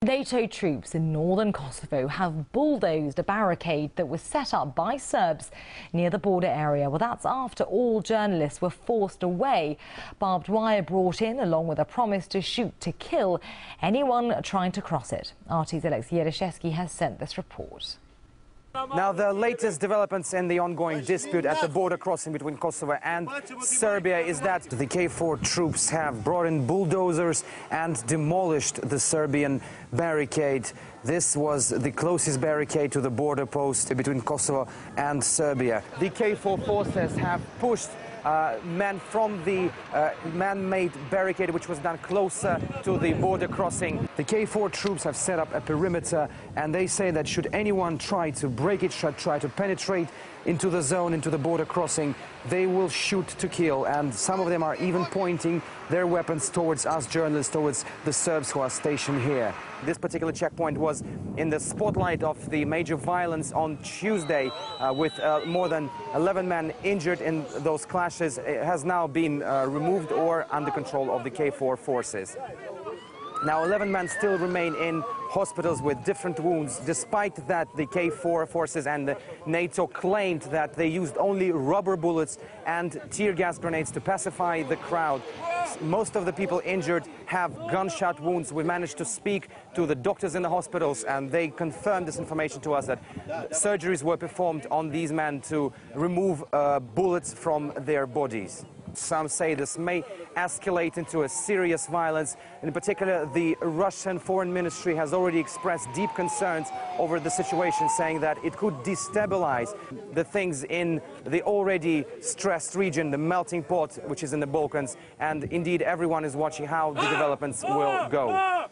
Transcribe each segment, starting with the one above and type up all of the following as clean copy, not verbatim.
NATO troops in northern Kosovo have bulldozed a barricade that was set up by Serbs near the border area. Well, that's after all journalists were forced away. Barbed wire brought in, along with a promise to shoot to kill anyone trying to cross it. RT's Alexei Yereshevsky has sent this report. Now, the latest developments in the ongoing dispute at the border crossing between Kosovo and Serbia is that the KFOR troops have brought in bulldozers and demolished the Serbian barricade. This was the closest barricade to the border post between Kosovo and Serbia. The KFOR forces have pushed men from the man-made barricade, which was done closer to the border crossing. The KFOR troops have set up a perimeter, and they say that should anyone try to break it, try to penetrate into the zone, into the border crossing, they will shoot to kill. And some of them are even pointing their weapons towards us journalists, towards the Serbs who are stationed here. This particular checkpoint was in the spotlight of the major violence on Tuesday, with more than 11 men injured in those clashes. It has now been removed or under control of the KFOR forces. Now, 11 men still remain in hospitals with different wounds. Despite that, the KFOR forces and the NATO claimed that they used only rubber bullets and tear gas grenades to pacify the crowd. Most of the people injured have gunshot wounds. We managed to speak to the doctors in the hospitals, and they confirmed this information to us, that surgeries were performed on these men to remove bullets from their bodies. Some say this may escalate into a serious violence. In particular, the Russian Foreign Ministry has already expressed deep concerns over the situation, saying that it could destabilize the things in the already stressed region, the melting pot, which is in the Balkans. And indeed, everyone is watching how the developments will go.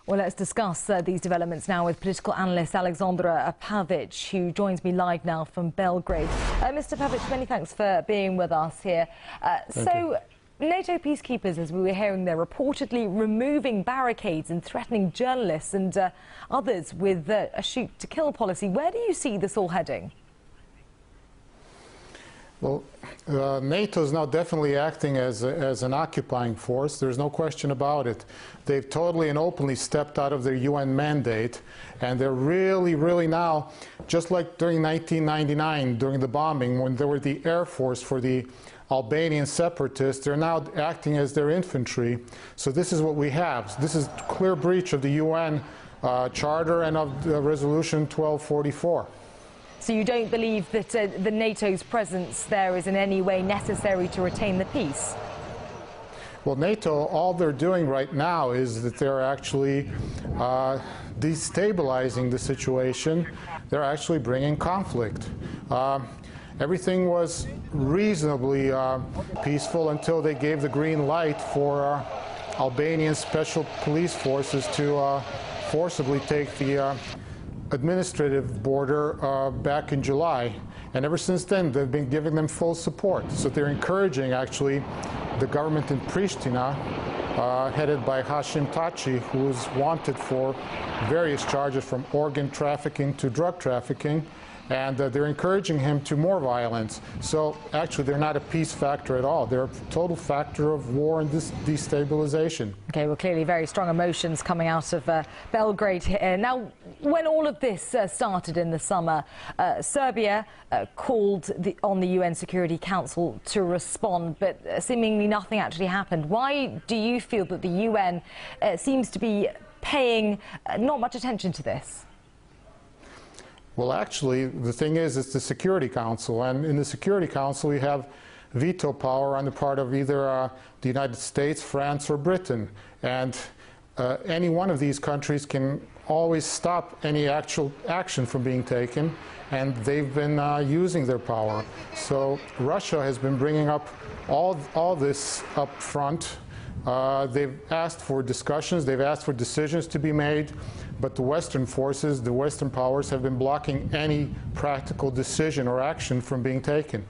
Well, let's discuss these developments now with political analyst Alexandra Pavic, who joins me live now from Belgrade. Mr. Pavic, many thanks for being with us here. So, NATO peacekeepers, as we were hearing, they're reportedly removing barricades and threatening journalists and others with a shoot-to-kill policy. Where do you see this all heading? Well, NATO is now definitely acting as an occupying force. There's no question about it. They've totally and openly stepped out of their UN mandate, and they're really now, just like during 1999, during the bombing, when they were the Air Force for the Albanian separatists, they're now acting as their infantry. So this is what we have. This is clear breach of the UN Charter and of the Resolution 1244. So you don't believe that the NATO's presence there is in any way necessary to retain the peace? Well, NATO, all they're doing right now is that they're actually destabilizing the situation. They're actually bringing conflict. Everything was reasonably peaceful until they gave the green light for Albanian special police forces to forcibly take the administrative border back in July, and ever since then they've been giving them full support. So they're encouraging actually the government in Pristina, headed by Hashim Taci, who is wanted for various charges from organ trafficking to drug trafficking, and they're encouraging him to more violence. So actually they're not a peace factor at all. They're a total factor of war and destabilization. Okay, well, clearly very strong emotions coming out of Belgrade here. Now, when all of this started in the summer, Serbia called on the UN Security Council to respond, but seemingly nothing actually happened. Why do you feel that the UN seems to be paying not much attention to this? Well, actually, the thing is, it's the Security Council, and in the Security Council we have veto power on the part of either the United States, France, or Britain. And any one of these countries can always stop any actual action from being taken, and they've been using their power. So Russia has been bringing up all this up front. They've asked for discussions, they've asked for decisions to be made, but the Western forces, the Western powers, have been blocking any practical decision or action from being taken.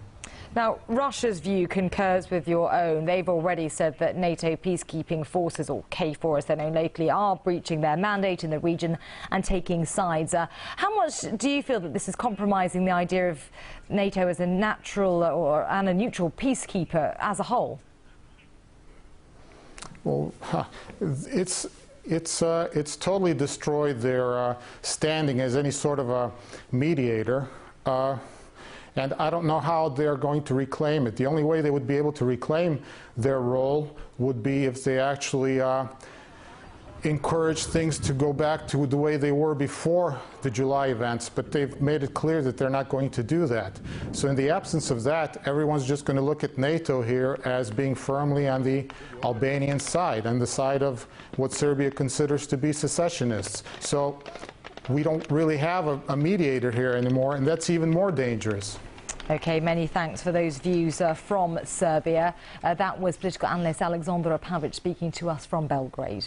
Now, Russia's view concurs with your own. They've already said that NATO peacekeeping forces, or KFOR as they're known locally, are breaching their mandate in the region and taking sides. How much do you feel that this is compromising the idea of NATO as a natural and a neutral peacekeeper as a whole? Well, it's totally destroyed their standing as any sort of a mediator. And I don't know how they're going to reclaim it. The only way they would be able to reclaim their role would be if they actually encourage things to go back to the way they were before the July events, but they've made it clear that they're not going to do that. So in the absence of that, everyone's just going to look at NATO here as being firmly on the Albanian side, and the side of what Serbia considers to be secessionists. So we don't really have a mediator here anymore, and that's even more dangerous. OK, many thanks for those views from Serbia. That was political analyst Alexandra Pavic speaking to us from Belgrade.